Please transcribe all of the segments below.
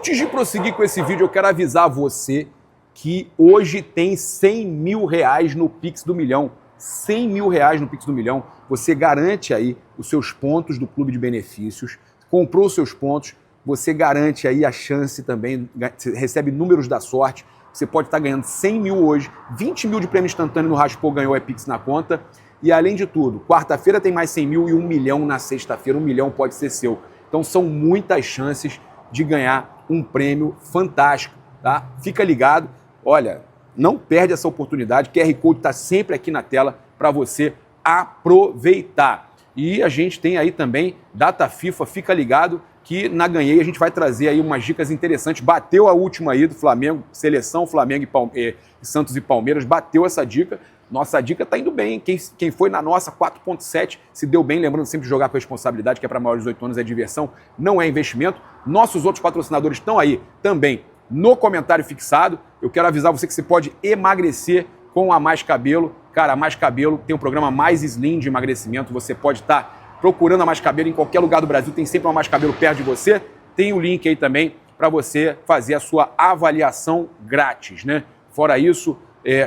Antes de prosseguir com esse vídeo, eu quero avisar você que hoje tem R$100 mil no Pix do Milhão. R$100 mil no Pix do Milhão. Você garante aí os seus pontos do Clube de Benefícios, comprou os seus pontos, você garante aí a chance também, você recebe números da sorte, você pode estar ganhando 100 mil hoje, 20 mil de prêmio instantâneo no Raspou, ganhou é Pix na conta. E além de tudo, quarta-feira tem mais 100 mil e 1 milhão na sexta-feira, 1 milhão pode ser seu. Então são muitas chances de ganhar um prêmio fantástico, tá? Fica ligado, olha, não perde essa oportunidade, QR Code está sempre aqui na tela para você aproveitar. E a gente tem aí também Data FIFA, fica ligado que na Ganhei a gente vai trazer aí umas dicas interessantes. Bateu a última aí do Flamengo, seleção Flamengo e Santos e Palmeiras, bateu essa dica. Nossa dica tá indo bem, quem foi na nossa 4.7 se deu bem, lembrando sempre de jogar com responsabilidade, que é para maiores de 18 anos, é diversão, não é investimento. Nossos outros patrocinadores estão aí também no comentário fixado. Eu quero avisar você que você pode emagrecer com a Mais Cabelo. Cara, a Mais Cabelo tem o programa Mais Slim de emagrecimento, você pode estar procurando a Mais Cabelo em qualquer lugar do Brasil, tem sempre uma Mais Cabelo perto de você. Tem o link aí também para você fazer a sua avaliação grátis, né? Fora isso,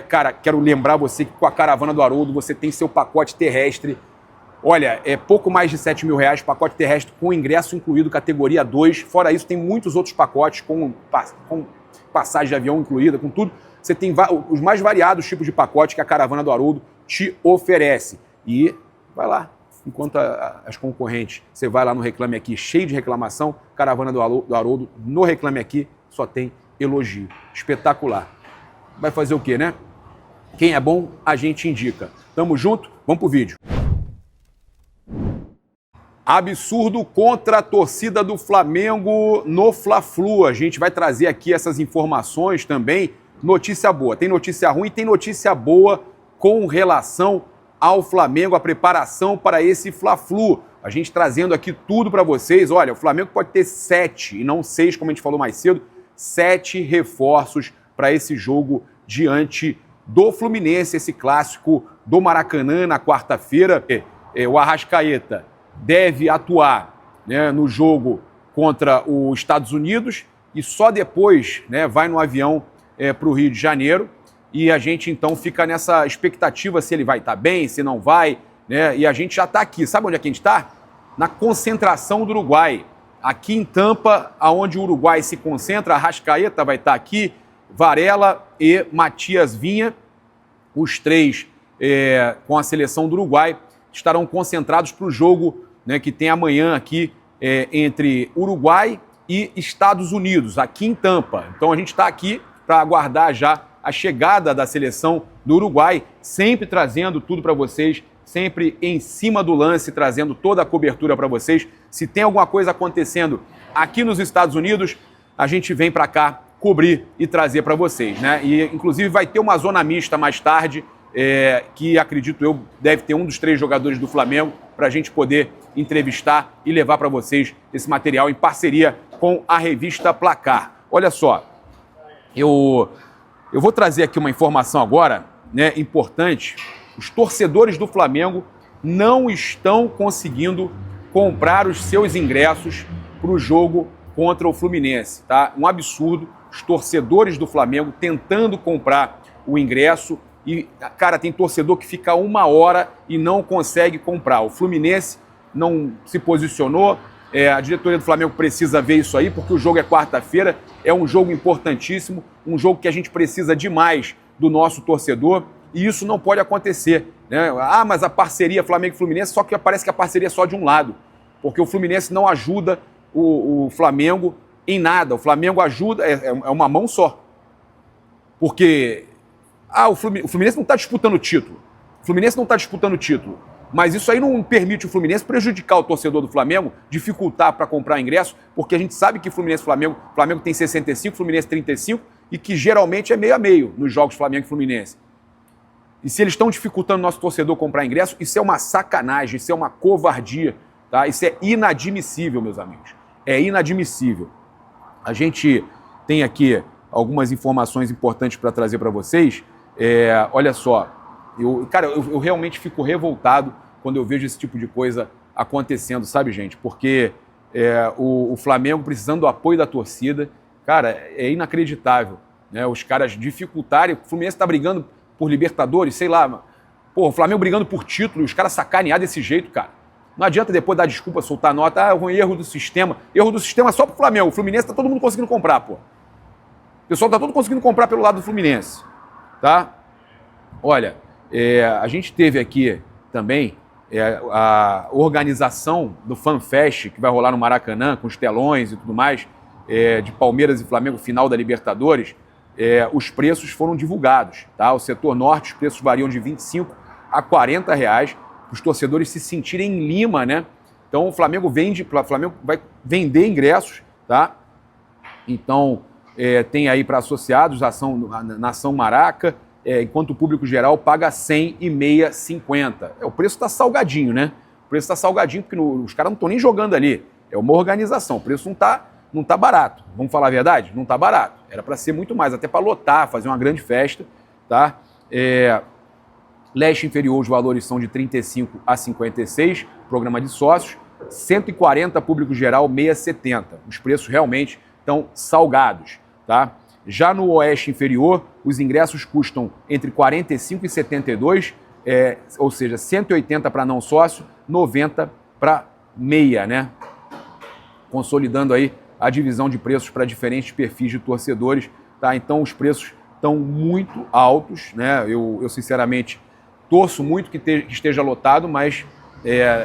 cara, quero lembrar você que com a Caravana do Haroldo você tem seu pacote terrestre. Olha, é pouco mais de R$7 mil, pacote terrestre com ingresso incluído, categoria 2. Fora isso, tem muitos outros pacotes com passagem de avião incluída, com tudo. Você tem os mais variados tipos de pacote que a Caravana do Haroldo te oferece. E vai lá, enquanto as concorrentes, você vai lá no Reclame Aqui, cheio de reclamação, Caravana do Haroldo, no Reclame Aqui, só tem elogio. Espetacular. Vai fazer o quê, né? Quem é bom, a gente indica. Tamo junto, vamos pro vídeo. Absurdo contra a torcida do Flamengo no Fla-Flu. A gente vai trazer aqui essas informações também. Notícia boa. Tem notícia ruim e tem notícia boa com relação ao Flamengo, a preparação para esse Fla-Flu. A gente trazendo aqui tudo para vocês. Olha, o Flamengo pode ter 7 e não 6, como a gente falou mais cedo, 7 reforços para esse jogo diante do Fluminense, esse clássico do Maracanã na quarta-feira. O Arrascaeta deve atuar, né, no jogo contra os Estados Unidos e só depois, né, vai no avião para o Rio de Janeiro. E a gente então fica nessa expectativa se ele vai estar bem, se não vai, né? E a gente já está aqui. Sabe onde é que a gente está? Na concentração do Uruguai. Aqui em Tampa, aonde o Uruguai se concentra, a Arrascaeta vai estar aqui, Varela e Matias Vinha, os três com a seleção do Uruguai, estarão concentrados para o jogo, né, que tem amanhã aqui entre Uruguai e Estados Unidos, aqui em Tampa. Então a gente está aqui para aguardar já a chegada da seleção do Uruguai, sempre trazendo tudo para vocês, sempre em cima do lance, trazendo toda a cobertura para vocês. Se tem alguma coisa acontecendo aqui nos Estados Unidos, a gente vem para cá cobrir e trazer para vocês, né? E inclusive vai ter uma zona mista mais tarde, que acredito eu deve ter um dos 3 jogadores do Flamengo para a gente poder entrevistar e levar para vocês esse material em parceria com a revista Placar. Olha só, eu vou trazer aqui uma informação agora, né, importante. Os torcedores do Flamengo não estão conseguindo comprar os seus ingressos para o jogo contra o Fluminense, tá? Um absurdo. Os torcedores do Flamengo tentando comprar o ingresso e, cara, tem torcedor que fica 1 hora e não consegue comprar. O Fluminense não se posicionou, a diretoria do Flamengo precisa ver isso aí, porque o jogo é quarta-feira, é um jogo importantíssimo, um jogo que a gente precisa demais do nosso torcedor e isso não pode acontecer, né? Ah, mas a parceria Flamengo e Fluminense, só que parece que a parceria é só de um lado, porque o Fluminense não ajuda o Flamengo em nada. O Flamengo ajuda, é uma mão só. Porque o Fluminense não está disputando o título. O Fluminense não está disputando o título. Mas isso aí não permite o Fluminense prejudicar o torcedor do Flamengo, dificultar para comprar ingresso, porque a gente sabe que Fluminense e Flamengo tem 65, Fluminense 35, e que geralmente é meio a meio nos jogos Flamengo e Fluminense. E se eles estão dificultando o nosso torcedor comprar ingresso, isso é uma sacanagem, isso é uma covardia, tá? Isso é inadmissível, meus amigos. É inadmissível. A gente tem aqui algumas informações importantes para trazer para vocês. Olha só, eu realmente fico revoltado quando eu vejo esse tipo de coisa acontecendo, sabe, gente? Porque o Flamengo precisando do apoio da torcida Cara, é inacreditável, né? Os caras dificultarem. O Fluminense tá brigando por Libertadores, sei lá. Pô, o Flamengo brigando por título, os caras sacanear desse jeito, cara. Não adianta depois dar desculpa, soltar nota, é um erro do sistema. Erro do sistema só pro Flamengo. O Fluminense tá todo mundo conseguindo comprar, pô. O pessoal tá todo conseguindo comprar pelo lado do Fluminense, tá? Olha, a gente teve aqui também a organização do FanFest, que vai rolar no Maracanã, com os telões e tudo mais, de Palmeiras e Flamengo, final da Libertadores. Os preços foram divulgados, tá? O setor norte, os preços variam de R$25 a R$40, os torcedores se sentirem em Lima, né? Então o Flamengo vai vender ingressos, tá? Então tem aí para associados na Ação Maraca, enquanto o público geral paga 100 e meia 50. O preço está salgadinho, né? O preço está salgadinho porque os caras não estão nem jogando ali. É uma organização, o preço não tá barato. Vamos falar a verdade? Não tá barato. Era para ser muito mais, até para lotar, fazer uma grande festa, tá? Leste inferior, os valores são de 35 a 56, programa de sócios, 140 público geral, 670. Os preços realmente estão salgados, tá? Já no oeste inferior, os ingressos custam entre 45 e 72, ou seja, 180 para não sócio, 90 para meia, né? Consolidando aí a divisão de preços para diferentes perfis de torcedores, tá? Então os preços estão muito altos, né? Eu sinceramente torço muito que esteja lotado, mas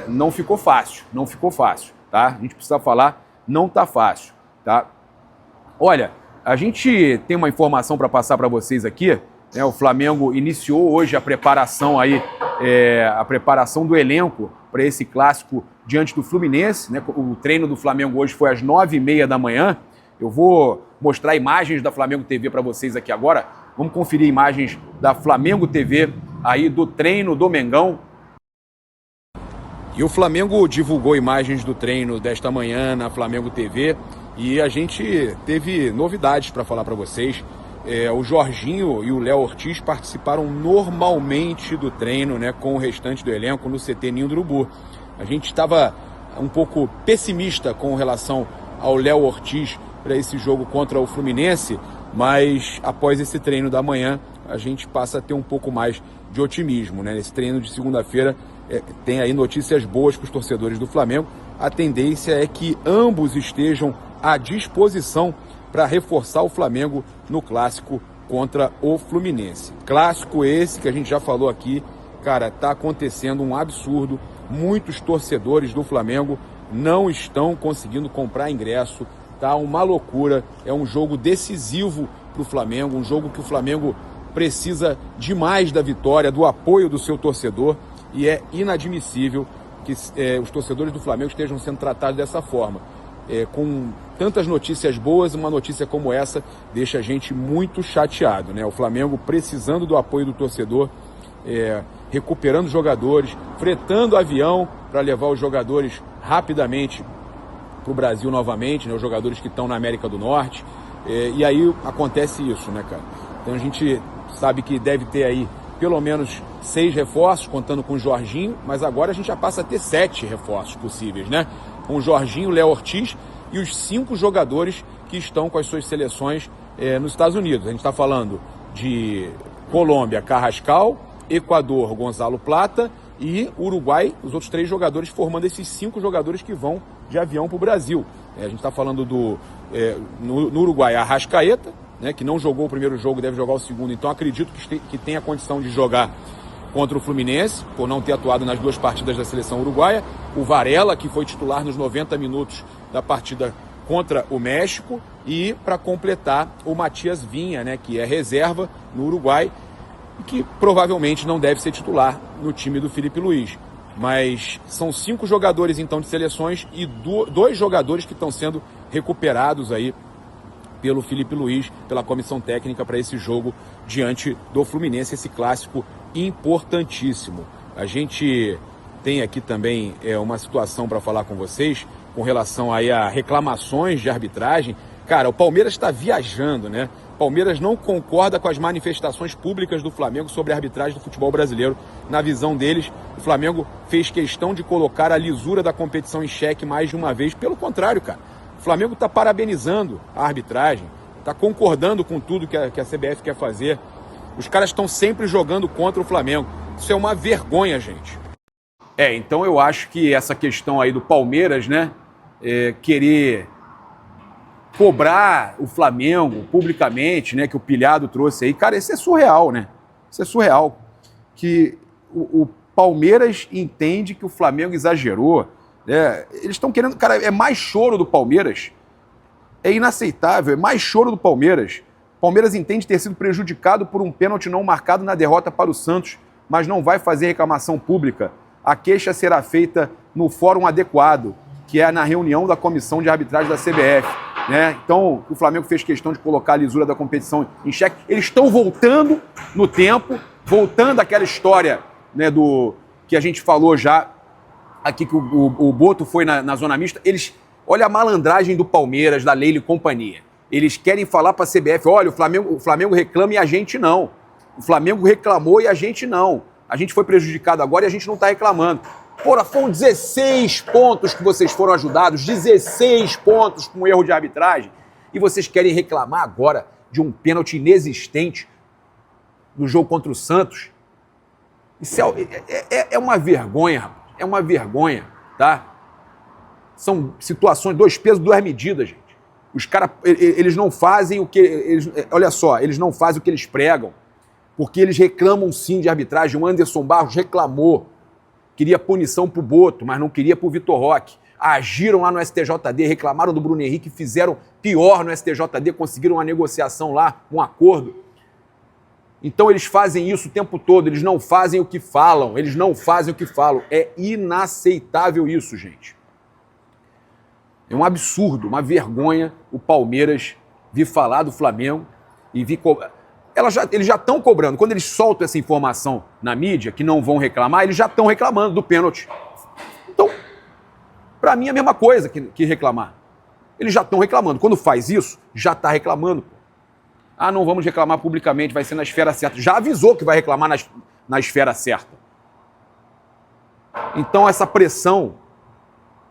não ficou fácil, tá? A gente precisa falar, não tá fácil, tá? Olha, a gente tem uma informação para passar para vocês aqui, né? O Flamengo iniciou hoje a preparação do elenco para esse clássico diante do Fluminense, né? O treino do Flamengo hoje foi às 9h30 da manhã. Eu vou mostrar imagens da Flamengo TV para vocês aqui agora. Vamos conferir imagens da Flamengo TV aí do treino do Mengão. E o Flamengo divulgou imagens do treino desta manhã na Flamengo TV e a gente teve novidades para falar para vocês. O Jorginho e o Léo Ortiz participaram normalmente do treino, né, com o restante do elenco no CT Ninho do Urubu. A gente estava um pouco pessimista com relação ao Léo Ortiz para esse jogo contra o Fluminense, mas após esse treino da manhã a gente passa a ter um pouco mais de otimismo, né? Nesse treino de segunda-feira tem aí notícias boas para os torcedores do Flamengo. A tendência é que ambos estejam à disposição para reforçar o Flamengo no clássico contra o Fluminense. Clássico esse que a gente já falou aqui, cara, tá acontecendo um absurdo. Muitos torcedores do Flamengo não estão conseguindo comprar ingresso, tá uma loucura. É um jogo decisivo para o Flamengo, um jogo que o Flamengo precisa demais da vitória, do apoio do seu torcedor, e é inadmissível que os torcedores do Flamengo estejam sendo tratados dessa forma. Com tantas notícias boas, uma notícia como essa deixa a gente muito chateado, né? O Flamengo precisando do apoio do torcedor, recuperando jogadores, fretando avião para levar os jogadores rapidamente para o Brasil novamente, né? Os jogadores que estão na América do Norte, e aí acontece isso, né, cara? Então a gente sabe que deve ter aí pelo menos 6 reforços, contando com o Jorginho, mas agora a gente já passa a ter 7 reforços possíveis, né? Com o Jorginho, Léo Ortiz e os 5 jogadores que estão com as suas seleções nos Estados Unidos. A gente está falando de Colômbia, Carrascal, Equador, Gonzalo Plata e Uruguai, os outros 3 jogadores formando esses 5 jogadores que vão de avião para o Brasil. A gente está falando no Uruguai, Arrascaeta, né, que não jogou o primeiro jogo, deve jogar o segundo, então acredito que tem a condição de jogar contra o Fluminense, por não ter atuado nas 2 partidas da seleção uruguaia. O Varela, que foi titular nos 90 minutos da partida contra o México, e para completar o Matias Vinha, né, que é reserva no Uruguai e que provavelmente não deve ser titular no time do Filipe Luís. Mas são 5 jogadores então de seleções e 2 jogadores que estão sendo recuperados aí pelo Filipe Luís, pela comissão técnica para esse jogo diante do Fluminense, esse clássico importantíssimo. A gente tem aqui também uma situação para falar com vocês com relação aí a reclamações de arbitragem. Cara, o Palmeiras está viajando, né? O Palmeiras não concorda com as manifestações públicas do Flamengo sobre a arbitragem do futebol brasileiro. Na visão deles, o Flamengo fez questão de colocar a lisura da competição em xeque mais de uma vez. Pelo contrário, cara, Flamengo está parabenizando a arbitragem, está concordando com tudo que a CBF quer fazer. Os caras estão sempre jogando contra o Flamengo. Isso é uma vergonha, gente. Então eu acho que essa questão aí do Palmeiras, né, querer cobrar o Flamengo publicamente, né, que o Pilhado trouxe aí, cara, isso é surreal, né? Isso é surreal. Que o Palmeiras entende que o Flamengo exagerou, né? Eles estão querendo, cara, é mais choro do Palmeiras. É inaceitável, é mais choro do Palmeiras. O Palmeiras entende ter sido prejudicado por um pênalti não marcado na derrota para o Santos, mas não vai fazer reclamação pública. A queixa será feita no fórum adequado, que é na reunião da comissão de arbitragem da CBF. Né? Então, o Flamengo fez questão de colocar a lisura da competição em xeque. Eles estão voltando no tempo, voltando àquela história, né, do que a gente falou já aqui, que o Boto foi na zona mista. Olha a malandragem do Palmeiras, da Leila e companhia. Eles querem falar para a CBF, olha, o Flamengo reclama e a gente não. O Flamengo reclamou e a gente não. A gente foi prejudicado agora e a gente não está reclamando. Porra, foram 16 pontos que vocês foram ajudados, 16 pontos com erro de arbitragem, e vocês querem reclamar agora de um pênalti inexistente no jogo contra o Santos? Isso é uma vergonha, rapaz. É uma vergonha, tá? São situações, 2 pesos, 2 medidas, gente. Os caras, eles não fazem o que... olha só, eles não fazem o que eles pregam, porque eles reclamam sim de arbitragem. O Anderson Barros reclamou, queria punição pro Boto, mas não queria pro Vitor Roque. Agiram lá no STJD, reclamaram do Bruno Henrique, fizeram pior no STJD, conseguiram uma negociação lá, um acordo. Então eles fazem isso o tempo todo, eles não fazem o que falam, eles não fazem o que falam. É inaceitável isso, gente. É um absurdo, uma vergonha o Palmeiras vir falar do Flamengo e vir cobrar. Eles já estão cobrando. Quando eles soltam essa informação na mídia, que não vão reclamar, eles já estão reclamando do pênalti. Então, para mim é a mesma coisa que reclamar. Eles já estão reclamando. Quando faz isso, já está reclamando. Ah, não vamos reclamar publicamente, vai ser na esfera certa. Já avisou que vai reclamar na esfera certa. Então essa pressão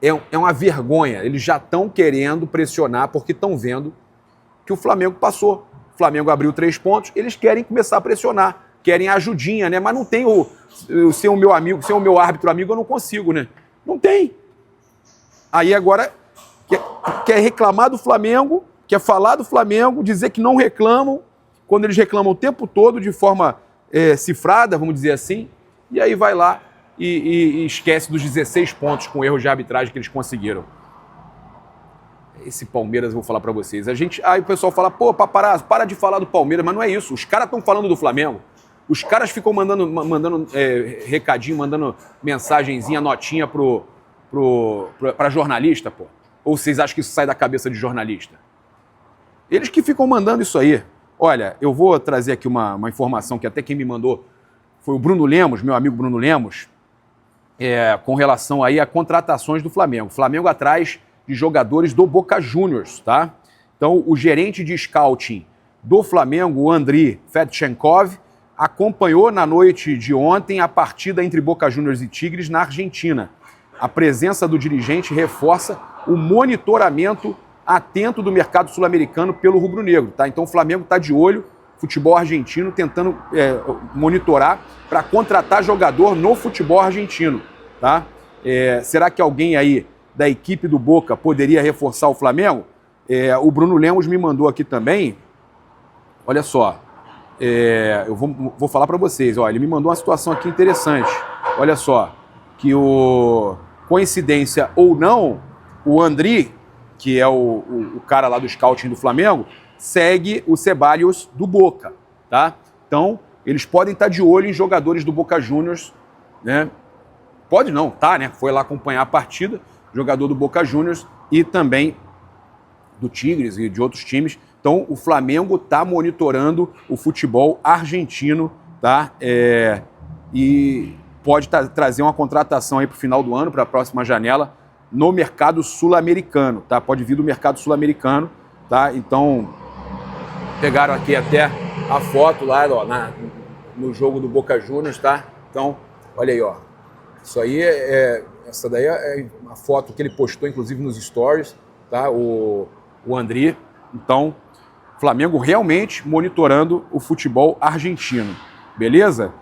é uma vergonha. Eles já estão querendo pressionar porque estão vendo que o Flamengo passou. O Flamengo abriu 3 pontos, eles querem começar a pressionar, querem ajudinha, né? Mas não tem ser o meu amigo, ser o meu árbitro amigo, eu não consigo, né? Não tem. Aí agora quer reclamar do Flamengo, quer falar do Flamengo, dizer que não reclamam, quando eles reclamam o tempo todo de forma cifrada, vamos dizer assim, e aí vai lá e esquece dos 16 pontos com erros de arbitragem que eles conseguiram. Esse Palmeiras, eu vou falar pra vocês. Aí o pessoal fala, pô, paparazzo, para de falar do Palmeiras, mas não é isso. Os caras estão falando do Flamengo. Os caras ficam mandando recadinho, mandando mensagenzinha, notinha pra jornalista, pô. Ou vocês acham que isso sai da cabeça de jornalista? Eles que ficam mandando isso aí. Olha, eu vou trazer aqui uma informação que até quem me mandou foi o Bruno Lemos, meu amigo Bruno Lemos, com relação aí a contratações do Flamengo. Flamengo atrás de jogadores do Boca Juniors, tá? Então, o gerente de scouting do Flamengo, o Andriy Fedchenkov, acompanhou na noite de ontem a partida entre Boca Juniors e Tigres na Argentina. A presença do dirigente reforça o monitoramento atento do mercado sul-americano pelo rubro-negro, tá? Então, o Flamengo está de olho, futebol argentino, tentando monitorar para contratar jogador no futebol argentino, tá? Será que alguém aí da equipe do Boca poderia reforçar o Flamengo? O Bruno Lemos me mandou aqui também, olha só, eu vou falar para vocês, ó, ele me mandou uma situação aqui interessante, olha só, que coincidência ou não, o Andriy, que é o cara lá do scouting do Flamengo, segue o Ceballos do Boca, tá? Então, eles podem estar de olho em jogadores do Boca Juniors, né? Pode não, tá, né? Foi lá acompanhar a partida, jogador do Boca Juniors e também do Tigres e de outros times. Então, o Flamengo está monitorando o futebol argentino, tá? E pode trazer uma contratação aí para o final do ano, para a próxima janela, no mercado sul-americano, tá? Pode vir do mercado sul-americano, tá? Então, pegaram aqui até a foto lá, ó, no jogo do Boca Juniors, tá? Então, olha aí, ó. Isso aí essa daí é uma foto que ele postou, inclusive, nos stories. tá? O André. Então, Flamengo realmente monitorando o futebol argentino, beleza?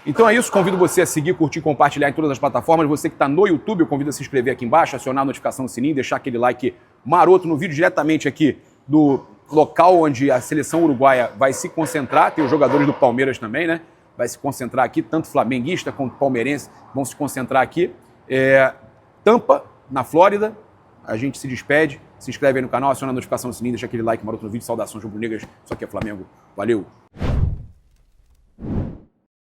Então é isso, convido você a seguir, curtir e compartilhar em todas as plataformas. Você que está no YouTube, eu convido a se inscrever aqui embaixo, acionar a notificação do sininho, deixar aquele like maroto no vídeo diretamente aqui do local onde a seleção uruguaia vai se concentrar. Tem os jogadores do Palmeiras também, né? Vai se concentrar aqui, tanto flamenguista quanto palmeirense vão se concentrar aqui. Tampa, na Flórida, a gente se despede. Se inscreve aí no canal, aciona a notificação do sininho, deixa aquele like maroto no vídeo. Saudações rubro-negras, isso aqui é Flamengo. Valeu!